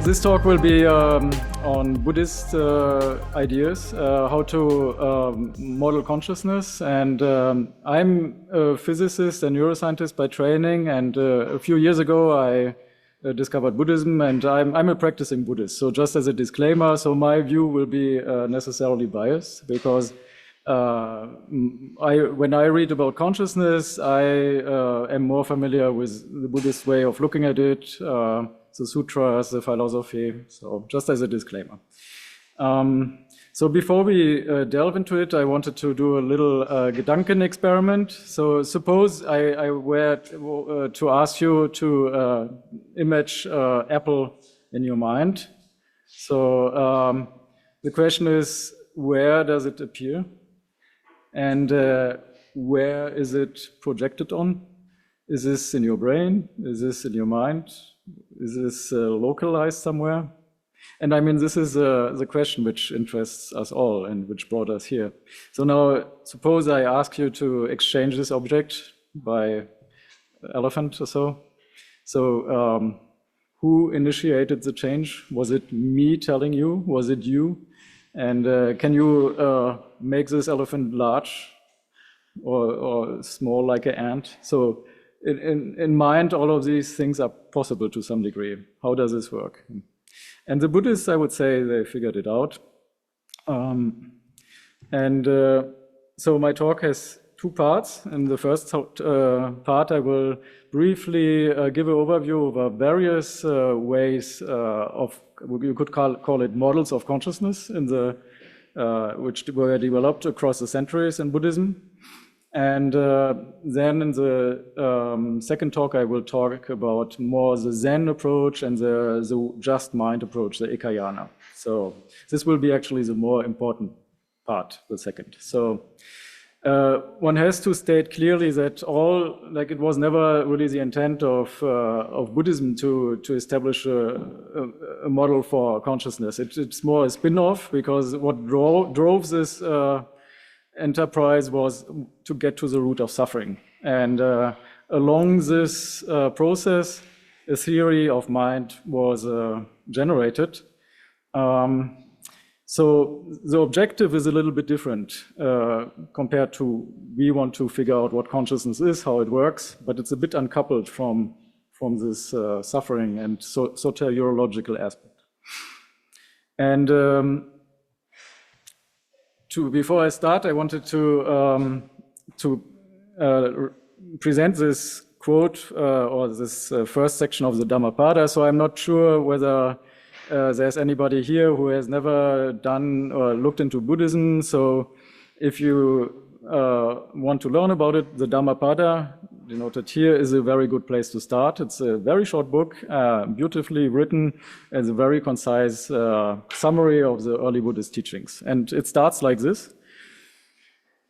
This talk will be on Buddhist ideas, how to model consciousness. And I'm a physicist and neuroscientist by training. And a few years ago, I discovered Buddhism, and I'm a practicing Buddhist. So just as a disclaimer, so my view will be necessarily biased, because when I read about consciousness, I am more familiar with the Buddhist way of looking at it, the sutras, the philosophy. So just as a disclaimer. So before we delve into it, I wanted to do a little Gedanken experiment. So suppose I were to ask you to image apple in your mind. So the question is, where does it appear? And where is it projected on? Is this in your brain? Is this in your mind? Is this localized somewhere? And I mean, this is the question which interests us all and which brought us here. So now, suppose I ask you to exchange this object by elephant or so. So who initiated the change? Was it me telling you? Was it you? And can you make this elephant large or small like an ant? So in mind, all of these things are possible to some degree. How does this work? And the Buddhists, I would say, they figured it out. So my talk has two parts. In the first part, I will briefly give an overview of various ways of, you could call it models of consciousness, which were developed across the centuries in Buddhism. And then in the second talk, I will talk about more the Zen approach and the just mind approach, the Ekayana. So this will be actually the more important part, the second. So one has to state clearly that it was never really the intent of Buddhism to establish a model for consciousness. It's more a spin-off, because what drove this enterprise was to get to the root of suffering. And along this process, a theory of mind was generated. So the objective is a little bit different compared to, we want to figure out what consciousness is, how it works, but it's a bit uncoupled from this suffering and soteriological aspect. And before I start, I wanted to present this quote or this first section of the Dhammapada. So I'm not sure whether there's anybody here who has never done or looked into Buddhism. So if you want to learn about it, the Dhammapada, denoted here, is a very good place to start. It's a very short book, beautifully written, as a very concise summary of the early Buddhist teachings. And it starts like this.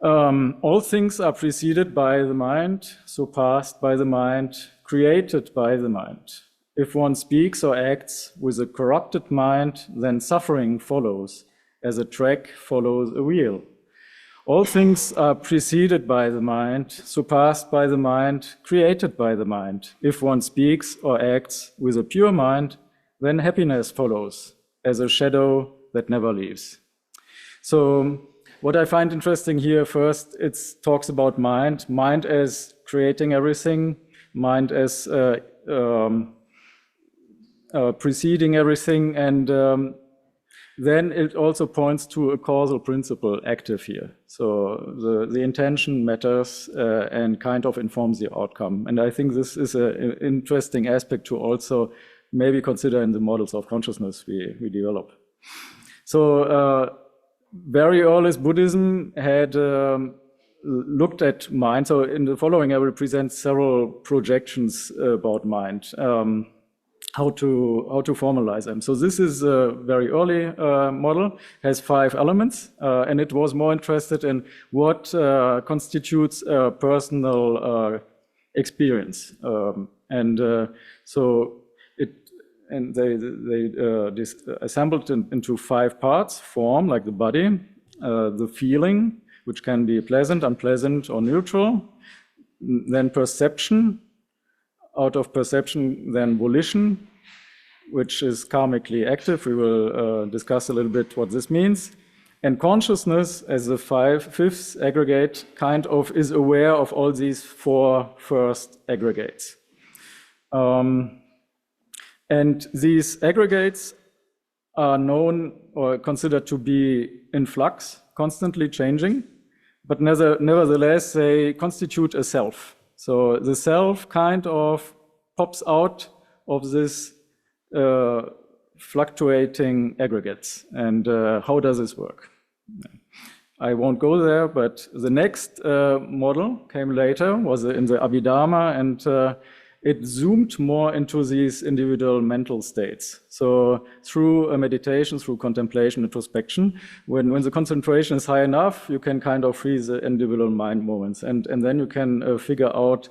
All things are preceded by the mind, surpassed by the mind, created by the mind. If one speaks or acts with a corrupted mind, then suffering follows, as a track follows a wheel. All things are preceded by the mind, surpassed by the mind, created by the mind. If one speaks or acts with a pure mind, then happiness follows, as a shadow that never leaves. So what I find interesting here, first, it talks about mind as creating everything, mind as preceding everything, and then it also points to a causal principle active here. So the intention matters and kind of informs the outcome. And I think this is an interesting aspect to also maybe consider in the models of consciousness we develop. So very early Buddhism had looked at mind. So in the following, I will present several projections about mind. How to formalize them. So this is a very early model, has 5 elements, and it was more interested in what constitutes a personal experience. So they assembled into 5 parts: form, like the body, the feeling, which can be pleasant, unpleasant, or neutral, then perception, out of perception, then volition, which is karmically active. We will discuss a little bit what this means. And consciousness, as the fifth aggregate, kind of is aware of all these four first aggregates. And these aggregates are known or considered to be in flux, constantly changing, but nevertheless, they constitute a self. So the self kind of pops out of this fluctuating aggregates. And how does this work? I won't go there, but the next model came later, was in the Abhidharma, and it zoomed more into these individual mental states. So through a meditation, through contemplation, introspection, when the concentration is high enough, you can kind of freeze the individual mind moments, and then you can figure out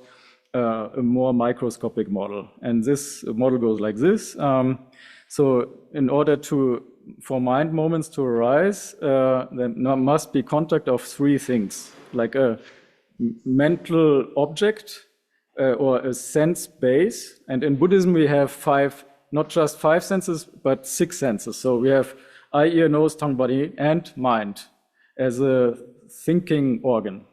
a more microscopic model. And this model goes like this. So in order for mind moments to arise, there must be contact of three things, like a mental object, or a sense base. And in Buddhism, we have not just five senses, but six senses. So we have eye, ear, nose, tongue, body, and mind as a thinking organ.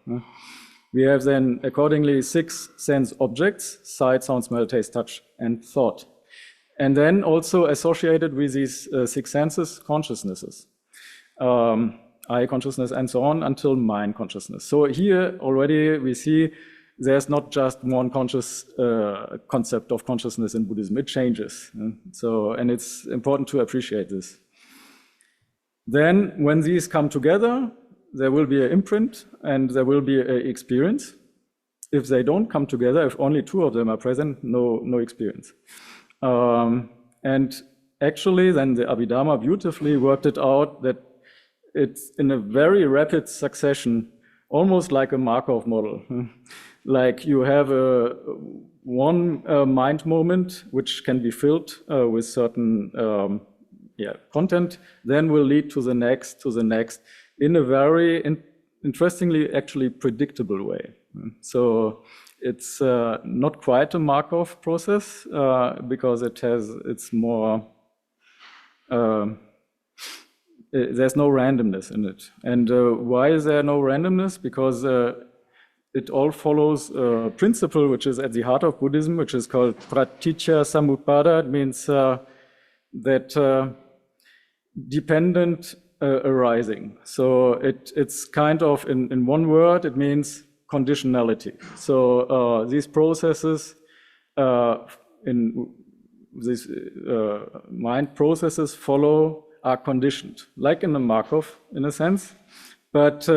We have then accordingly six sense objects: sight, sound, smell, taste, touch, and thought. And then also associated with these six senses, consciousnesses. Eye consciousness and so on until mind consciousness. So here already we see there's not just one conscious concept of consciousness in Buddhism, it changes. And it's important to appreciate this. Then when these come together, there will be an imprint and there will be an experience. If they don't come together, if only two of them are present, no experience. And actually then the Abhidharma beautifully worked it out that it's in a very rapid succession, almost like a Markov model. Like you have one mind moment which can be filled with certain content, then will lead to the next, in a very interestingly actually predictable way. So it's not quite a Markov process because it's more, there's no randomness in it. And why is there no randomness? Because it all follows a principle which is at the heart of Buddhism, which is called pratītyasamutpāda. It means that dependent arising. So it's kind of, in one word, it means conditionality. So these processes, in these mind processes are conditioned, like in the Markov, in a sense. But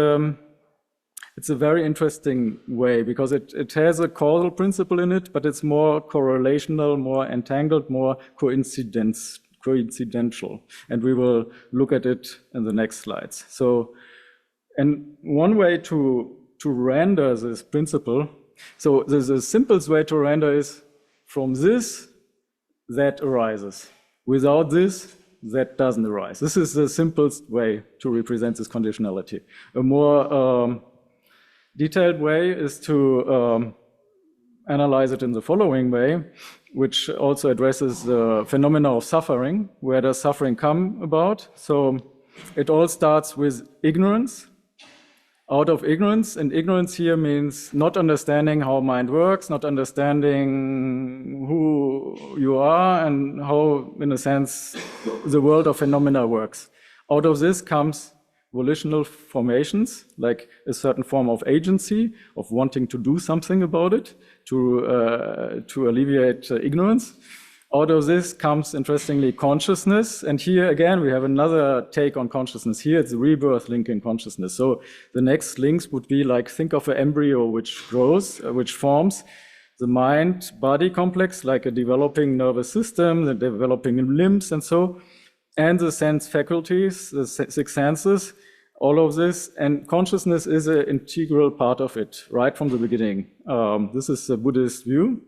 it's a very interesting way because it has a causal principle in it, but it's more correlational, more entangled, more coincidental. And we will look at it in the next slides. So, and one way to render this principle, so the simplest way to render is from this, that arises. Without this, that doesn't arise. This is the simplest way to represent this conditionality. A more detailed way is to analyze it in the following way, which also addresses the phenomena of suffering. Where does suffering come about? So it all starts with ignorance. Out of ignorance, and ignorance here means not understanding how mind works, not understanding who you are and how, in a sense, the world of phenomena works. Out of this comes volitional formations, like a certain form of agency, of wanting to do something about it, to alleviate ignorance. Out of this comes, interestingly, consciousness. And here, again, we have another take on consciousness. Here, it's rebirth link in consciousness. So the next links would be like, think of an embryo which grows, which forms the mind-body complex, like a developing nervous system, the developing limbs, and so, and the sense faculties, the six senses, all of this. And consciousness is an integral part of it, right from the beginning. This is the Buddhist view.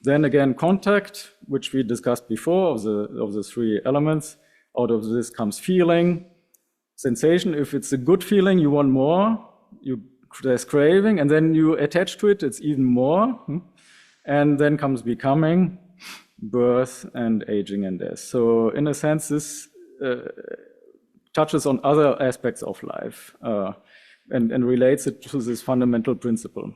Then again, contact, which we discussed before, of the three elements. Out of this comes feeling, sensation. If it's a good feeling, you want more. There's craving, and then you attach to it, it's even more. And then comes becoming. birth and aging and death. So in a sense, this touches on other aspects of life and relates it to this fundamental principle.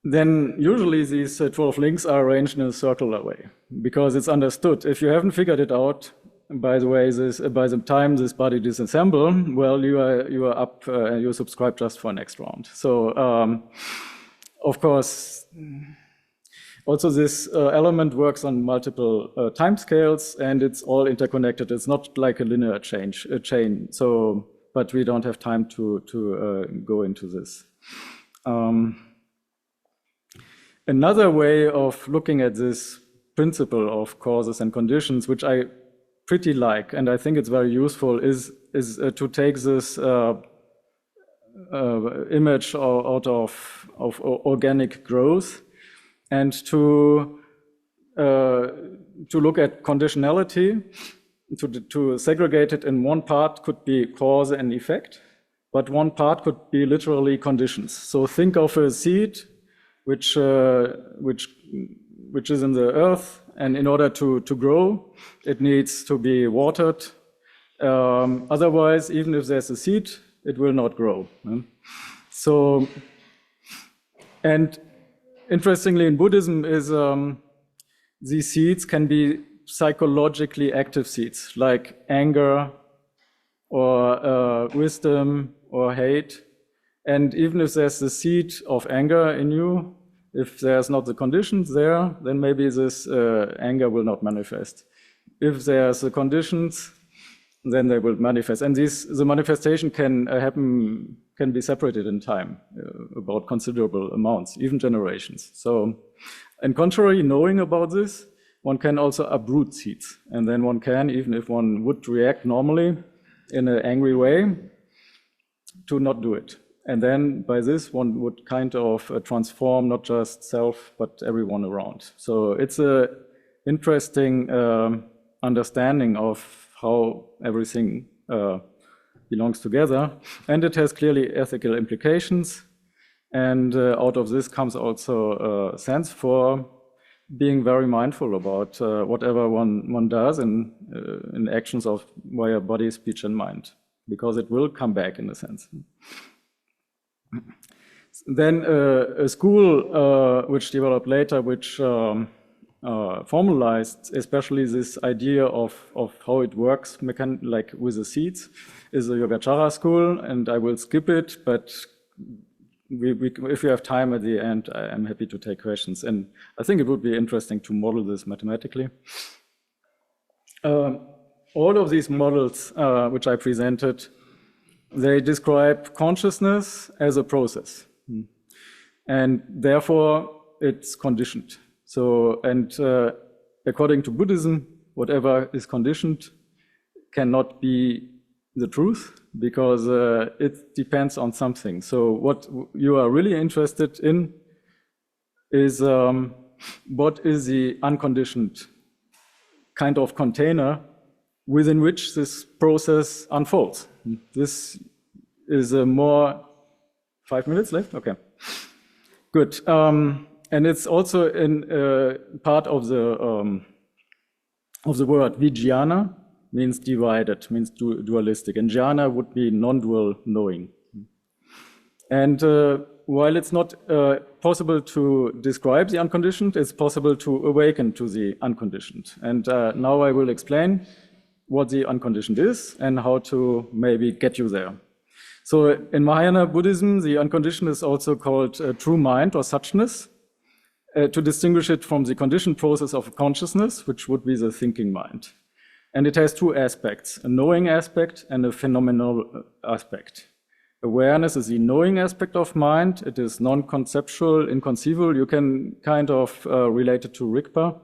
Then usually these 12 links are arranged in a circular way because it's understood. If you haven't figured it out, by the way, by the time this body disassemble, well, you are up and you subscribe just for next round. So of course, also this element works on multiple timescales, and it's all interconnected. It's not like a linear chain. So, but we don't have time to go into this. Another way of looking at this principle of causes and conditions, which I pretty like, and I think it's very useful, is to take this image out of organic growth and to look at conditionality, to segregate it in one part could be cause and effect, but one part could be literally conditions. So think of a seed which is in the earth, and in order to grow, it needs to be watered. Otherwise, even if there's a seed, it will not grow. So, and interestingly, in Buddhism, is these seeds can be psychologically active seeds, like anger, or wisdom, or hate. And even if there's the seed of anger in you, if there's not the conditions there, then maybe this anger will not manifest. If there's the conditions, then they will manifest. And the manifestation can be separated in time, about considerable amounts, even generations. So, and contrary, knowing about this, one can also uproot seeds. And then one can, even if one would react normally in an angry way, to not do it. And then by this, one would kind of transform not just self, but everyone around. So it's an interesting understanding of how everything belongs together. And it has clearly ethical implications. And out of this comes also a sense for being very mindful about whatever one does in actions of via body, speech, and mind, because it will come back in a sense. Then a school which developed later, which formalized especially this idea of how it works, like with the seeds, is the Yogācāra school, and I will skip it, but if you have time at the end, I'm happy to take questions. And I think it would be interesting to model this mathematically. All of these models which I presented, they describe consciousness as a process. And therefore, it's conditioned. So, and according to Buddhism, whatever is conditioned cannot be the truth, because it depends on something. So what you are really interested in is what is the unconditioned kind of container within which this process unfolds. This is a more 5 minutes left? Okay, good. And it's also in part of the word vijnana, means divided, means dualistic, and jhana would be non-dual knowing. And while it's not possible to describe the unconditioned, it's possible to awaken to the unconditioned. And now I will explain what the unconditioned is and how to maybe get you there. So in Mahayana Buddhism, the unconditioned is also called true mind or suchness, to distinguish it from the conditioned process of consciousness, which would be the thinking mind. And it has two aspects, a knowing aspect and a phenomenal aspect. Awareness is the knowing aspect of mind. It is non-conceptual, inconceivable. You can kind of relate it to Rigpa.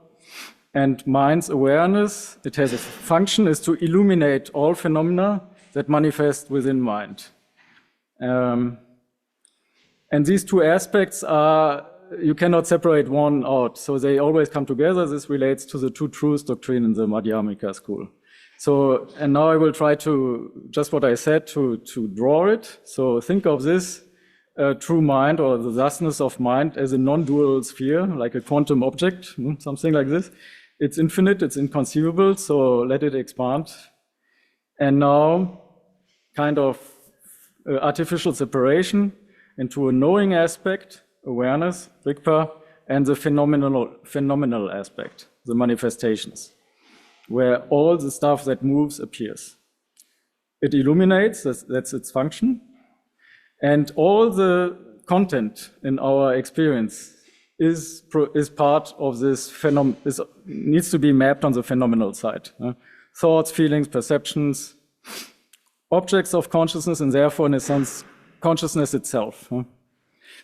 And mind's awareness, it has a function, is to illuminate all phenomena that manifest within mind. And these two aspects are, you cannot separate one out. So they always come together. This relates to the two truths doctrine in the Madhyamika school. So, and now I will try to, just what I said, to draw it. So think of this true mind or the thusness of mind as a non-dual sphere, like a quantum object, something like this. It's infinite, it's inconceivable, so let it expand. And now, kind of artificial separation into a knowing aspect, awareness, rigpa, and the phenomenal aspect, the manifestations, where all the stuff that moves appears. It illuminates, that's its function, and all the content in our experience is part of this phenomenon, needs to be mapped on the phenomenal side. Thoughts, feelings, perceptions, objects of consciousness, and therefore, in a sense, consciousness itself.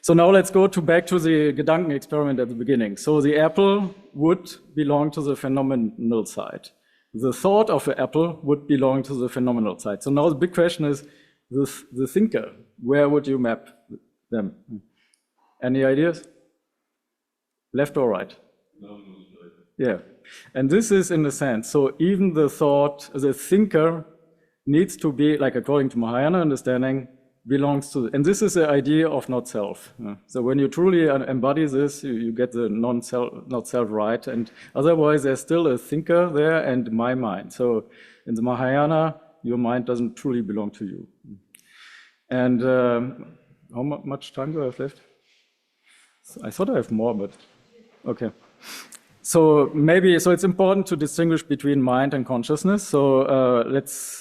So now let's go back to the Gedanken experiment at the beginning. So the apple would belong to the phenomenal side. The thought of the apple would belong to the phenomenal side. So now the big question is, the thinker, where would you map them? Any ideas? Left or right? No. Yeah. And this is in a sense, so even the thought, the thinker needs to be, like according to Mahayana understanding, belongs to, and this is the idea of not self. So when you truly embody this, you get the not self right, and otherwise there's still a thinker there and my mind. So in the Mahayana, your mind doesn't truly belong to you. And how much time do I have left? I thought I have more, but okay. So it's important to distinguish between mind and consciousness. So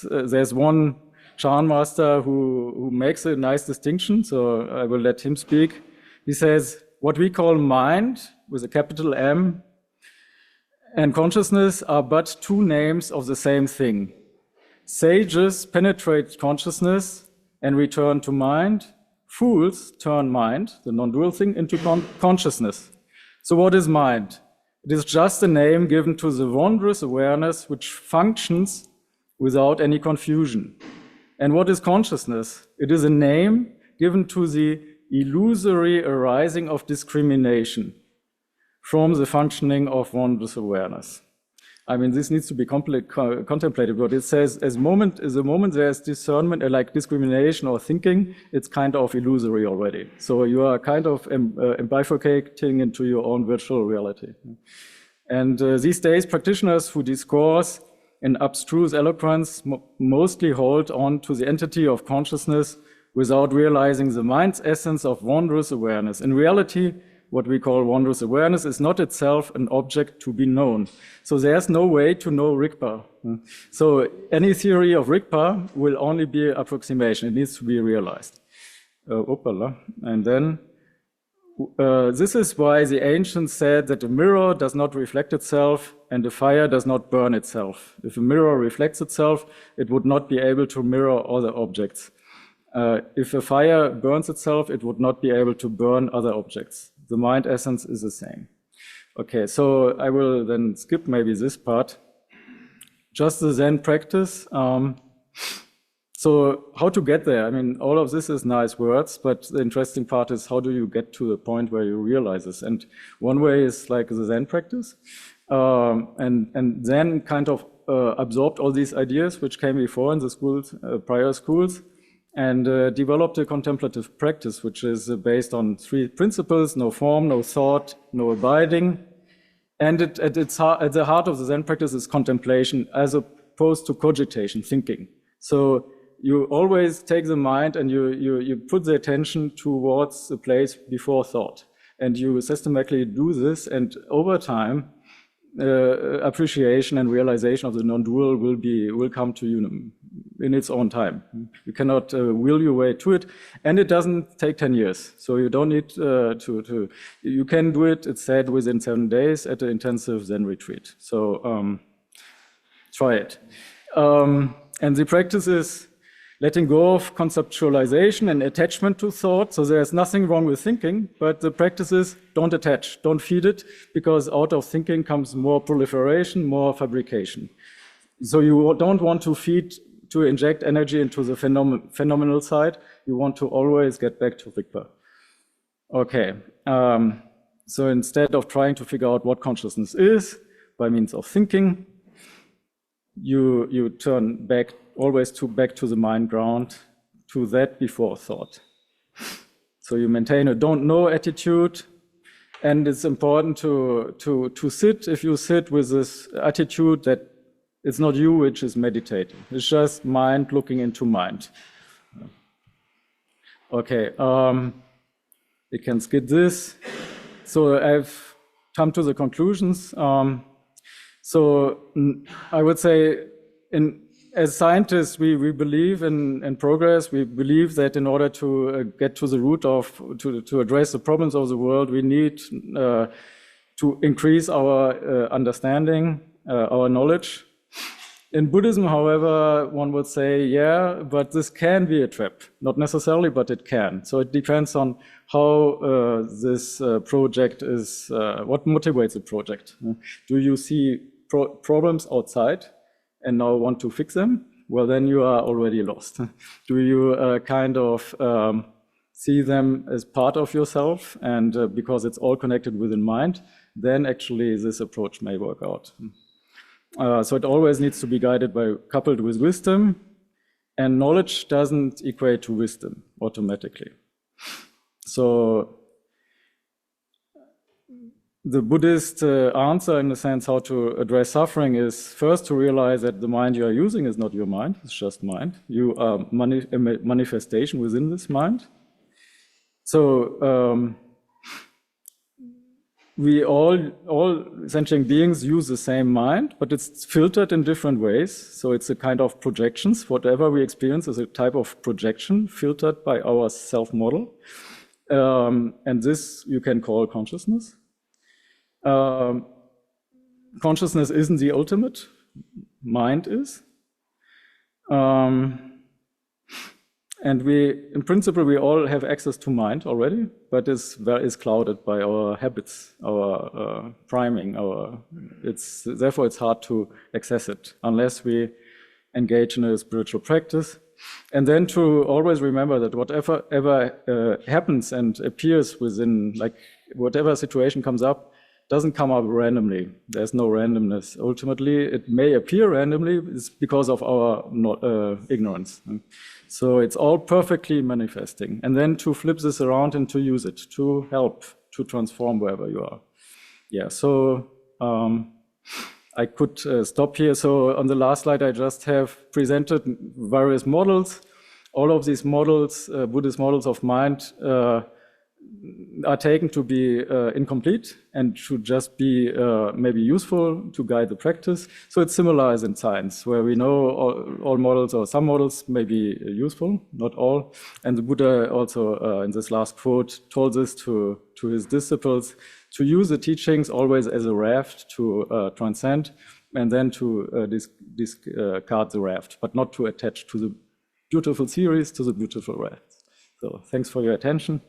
there's one Chan master who makes a nice distinction, so I will let him speak. He says, what we call mind, with a capital M, and consciousness are but two names of the same thing. Sages penetrate consciousness and return to mind. Fools turn mind, the non-dual thing, into consciousness. So what is mind? It is just a name given to the wondrous awareness which functions without any confusion. And what is consciousness? It is a name given to the illusory arising of discrimination from the functioning of wondrous awareness. I mean, this needs to be contemplated, but it says as the moment there's discernment, like discrimination or thinking, it's kind of illusory already. So you are kind of bifurcating into your own virtual reality. And these days, practitioners who discourse in abstruse eloquence mostly hold on to the entity of consciousness without realizing the mind's essence of wondrous awareness. In reality, what we call wondrous awareness is not itself an object to be known. So there's no way to know Rigpa. So any theory of Rigpa will only be an approximation. It needs to be realized. And then this is why the ancients said that a mirror does not reflect itself and a fire does not burn itself. If a mirror reflects itself, it would not be able to mirror other objects. If a fire burns itself, it would not be able to burn other objects. The mind essence is the same. Okay, so I will then skip maybe this part. Just the Zen practice. So how to get there? I mean, all of this is nice words, but the interesting part is how do you get to the point where you realize this? And one way is like the Zen practice. And Zen kind of absorbed all these ideas which came before in the schools, prior schools, and developed a contemplative practice, which is based on 3 principles: no form, no thought, no abiding. And at the heart of the Zen practice is contemplation as opposed to cogitation, thinking. So you always take the mind and you put the attention towards the place before thought. And you systematically do this, and over time, appreciation and realization of the non-dual will come to you in its own time. You cannot will your way to it, and it doesn't take 10 years. So you don't need you can do it, it's said, within 7 days at an intensive Zen retreat. So try it. And the practice is letting go of conceptualization and attachment to thought. So there's nothing wrong with thinking, but the practice is don't attach, don't feed it, because out of thinking comes more proliferation, more fabrication. So you don't want to inject energy into the phenomenal side. You want to always get back to Rigpa. Okay, so instead of trying to figure out what consciousness is by means of thinking, you turn back always back to the mind ground, to that before thought. So you maintain a don't know attitude, and it's important to sit, if you sit with this attitude that it's not you which is meditating, it's just mind looking into mind. Okay, we can skip this. So I've come to the conclusions. So I would say, as scientists, we believe in progress. We believe that in order to get to the root of, to address the problems of the world, we need to increase our understanding, our knowledge. In Buddhism, however, one would say, yeah, but this can be a trap. Not necessarily, but it can. So it depends on how this project is, what motivates the project. Do you see problems outside and now want to fix them? Well, then you are already lost. Do you kind of see them as part of yourself, and because it's all connected within mind, then actually this approach may work out. So it always needs to be guided by, coupled with wisdom, and knowledge doesn't equate to wisdom automatically. So the Buddhist answer, in the sense how to address suffering, is first to realize that the mind you are using is not your mind, it's just mind. You are a manifestation within this mind. So we all sentient beings use the same mind, but it's filtered in different ways. So it's a kind of projections. Whatever we experience is a type of projection filtered by our self-model. And this you can call consciousness. Consciousness isn't the ultimate, mind is. And in principle, we all have access to mind already, but is clouded by our habits, our priming, therefore it's hard to access it unless we engage in a spiritual practice. And then to always remember that whatever happens and appears within, like whatever situation comes up, doesn't come up randomly. There's no randomness. Ultimately, it may appear randomly, it's because of our ignorance. So it's all perfectly manifesting. And then to flip this around and to use it, to help, to transform wherever you are. Yeah, so I could stop here. So on the last slide, I just have presented various models. All of these models, Buddhist models of mind, are taken to be incomplete and should just be maybe useful to guide the practice. So it's similar as in science, where we know all models or some models may be useful, not all. And the Buddha also, in this last quote, told this to his disciples, to use the teachings always as a raft to transcend, and then to discard the raft, but not to attach to the beautiful theories, to the beautiful rafts. So thanks for your attention.